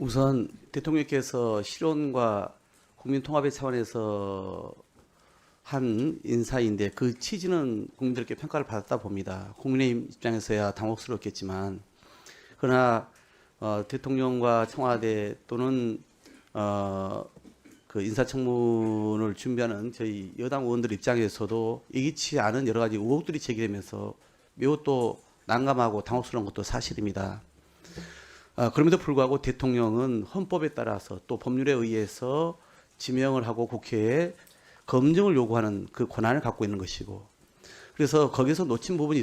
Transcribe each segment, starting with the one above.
우선 대통령께서 실언과 국민통합의 차원에서 한 인사인데 그 취지는 국민들께 평가를 받았다 봅니다. 국민의힘 입장에서야 당혹스럽겠지만 그러나 대통령과 청와대 또는 그 인사청문을 준비하는 저희 여당 의원들 입장에서도 예기치 않은 여러 가지 의혹들이 제기되면서 매우 또 난감하고 당혹스러운 것도 사실입니다. 그럼에도 불구하고 대통령은 헌법에 따라서 또 법률에 의해서 지명을 하고 국회에 검증을 요구하는 그 권한을 갖고 있는 것이고, 그래서 거기서 놓친 부분이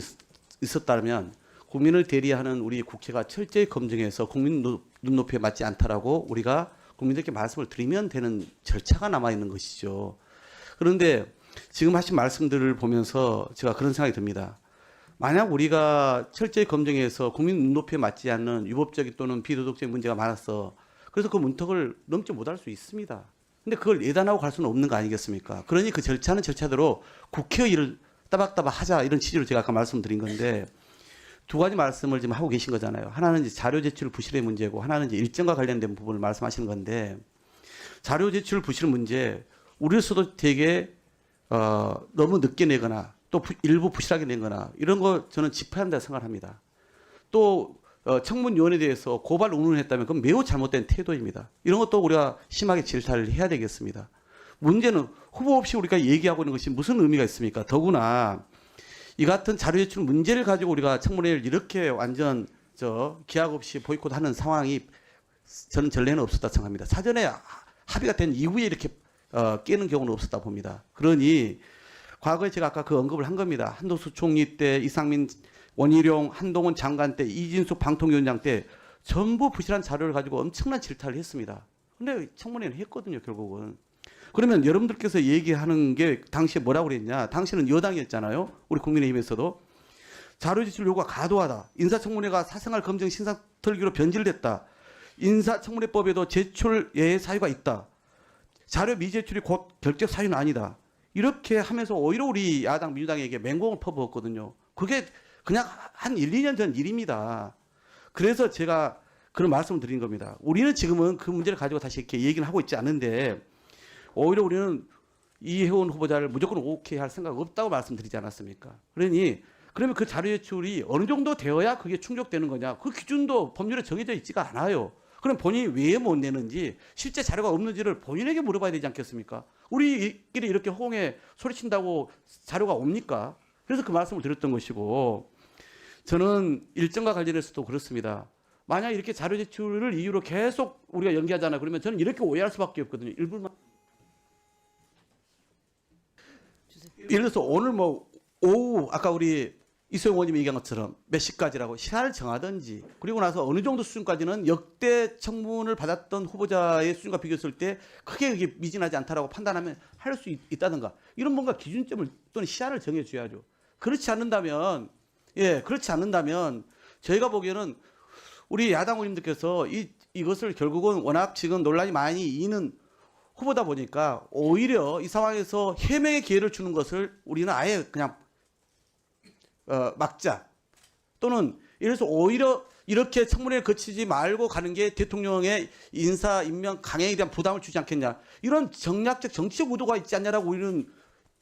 있었다면 국민을 대리하는 우리 국회가 철저히 검증해서 국민 눈높이에 맞지 않다라고 우리가 국민들께 말씀을 드리면 되는 절차가 남아있는 것이죠. 그런데 지금 하신 말씀들을 보면서 제가 그런 생각이 듭니다. 만약 우리가 철저히 검증해서 국민 눈높이에 맞지 않는 위법적인 또는 비도덕적인 문제가 많았어. 그래서 그 문턱을 넘지 못할 수 있습니다. 근데 그걸 예단하고 갈 수는 없는 거 아니겠습니까? 그러니 그 절차는 절차대로 국회의 일을 따박따박 하자, 이런 취지로 제가 아까 말씀드린 건데, 두 가지 말씀을 지금 하고 계신 거잖아요. 하나는 이제 자료 제출 부실의 문제고, 하나는 이제 일정과 관련된 부분을 말씀하시는 건데, 자료 제출 부실 문제, 우리로서도 되게 너무 늦게 내거나 또 일부 부실하게 낸거나 이런 거 저는 짚어야 한다고 생각합니다. 또 청문위원회에 대해서 고발 운운했다면 그건 매우 잘못된 태도입니다. 이런 것도 우리가 심하게 질타를 해야 되겠습니다. 문제는 후보 없이 우리가 얘기하고 있는 것이 무슨 의미가 있습니까? 더구나 이 같은 자료 제출 문제를 가지고 우리가 청문회를 이렇게 완전 기약 없이 보이콧하는 상황이 저는 전례는 없었다 생각합니다. 사전에 합의가 된 이후에 이렇게 깨는 경우는 없었다 봅니다. 그러니 과거에 제가 아까 그 언급을 한 겁니다. 한덕수 총리 때, 이상민, 원희룡, 한동훈 장관 때, 이진숙 방통위원장 때 전부 부실한 자료를 가지고 엄청난 질타를 했습니다. 근데 청문회는 했거든요, 결국은. 그러면 여러분들께서 얘기하는 게 당시에 뭐라고 그랬냐. 당시는 여당이었잖아요. 우리 국민의힘에서도. 자료 제출 요구가 과도하다. 인사청문회가 사생활 검증 신상털기로 변질됐다. 인사청문회법에도 제출 예외 사유가 있다. 자료 미제출이 곧 결격 사유는 아니다. 이렇게 하면서 오히려 우리 야당 민주당에게 맹공을 퍼부었거든요. 그게 그냥 한 1, 2년 전 일입니다. 그래서 제가 그런 말씀을 드린 겁니다. 우리는 지금은 그 문제를 가지고 다시 이렇게 얘기를 하고 있지 않은데, 오히려 우리는 이혜원 후보자를 무조건 오케이 할 생각 없다고 말씀드리지 않았습니까? 그러면 그 자료 제출이 어느 정도 되어야 그게 충족되는 거냐? 그 기준도 법률에 정해져 있지가 않아요. 그럼 본인이 왜 못 내는지, 실제 자료가 없는지를 본인에게 물어봐야 되지 않겠습니까? 우리끼리 이렇게 호응에 소리친다고 자료가 옵니까? 그래서 그 말씀을 드렸던 것이고, 저는 일정과 관련해서도 그렇습니다. 만약 이렇게 자료 제출을 이유로 계속 우리가 연기하잖아요. 그러면 저는 이렇게 오해할 수밖에 없거든요. 일부만. 예를 들어서 오늘 오후 아까 우리 이소영 의원님이 얘기한 것처럼 몇 시까지라고 시간을 정하든지, 그리고 나서 어느 정도 수준까지는 역대 청문을 받았던 후보자의 수준과 비교했을 때 크게 그게 미진하지 않다라고 판단하면 할 수 있다든가, 이런 뭔가 기준점을 또는 시한을 정해줘야죠. 그렇지 않는다면 저희가 보기에는 우리 야당 의원님들께서 이것을 결국은 워낙 지금 논란이 많이 있는 후보다 보니까 오히려 이 상황에서 해명의 기회를 주는 것을 우리는 아예 그냥 막자, 또는 예를 들어서 오히려 이렇게 청문회를 거치지 말고 가는 게 대통령의 인사 임명 강행에 대한 부담을 주지 않겠냐, 이런 정략적 정치적 의도가 있지 않냐라고 우리는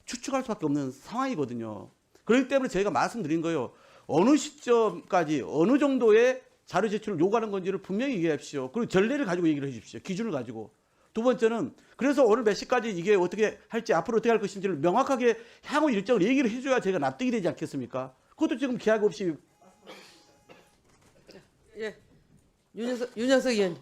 추측할 수밖에 없는 상황이거든요. 그렇기 때문에 저희가 말씀드린 거예요. 어느 시점까지 어느 정도의 자료 제출을 요구하는 건지를 분명히 얘기하십시오. 그리고 전례를 가지고 얘기를 해 주십시오. 기준을 가지고. 두 번째는 그래서 오늘 몇 시까지 이게 어떻게 할지, 앞으로 어떻게 할 것인지를 명확하게 향후 일정을 얘기를 해줘야 제가 납득이 되지 않겠습니까? 그것도 지금 기약 없이. 예, 윤영석 의원.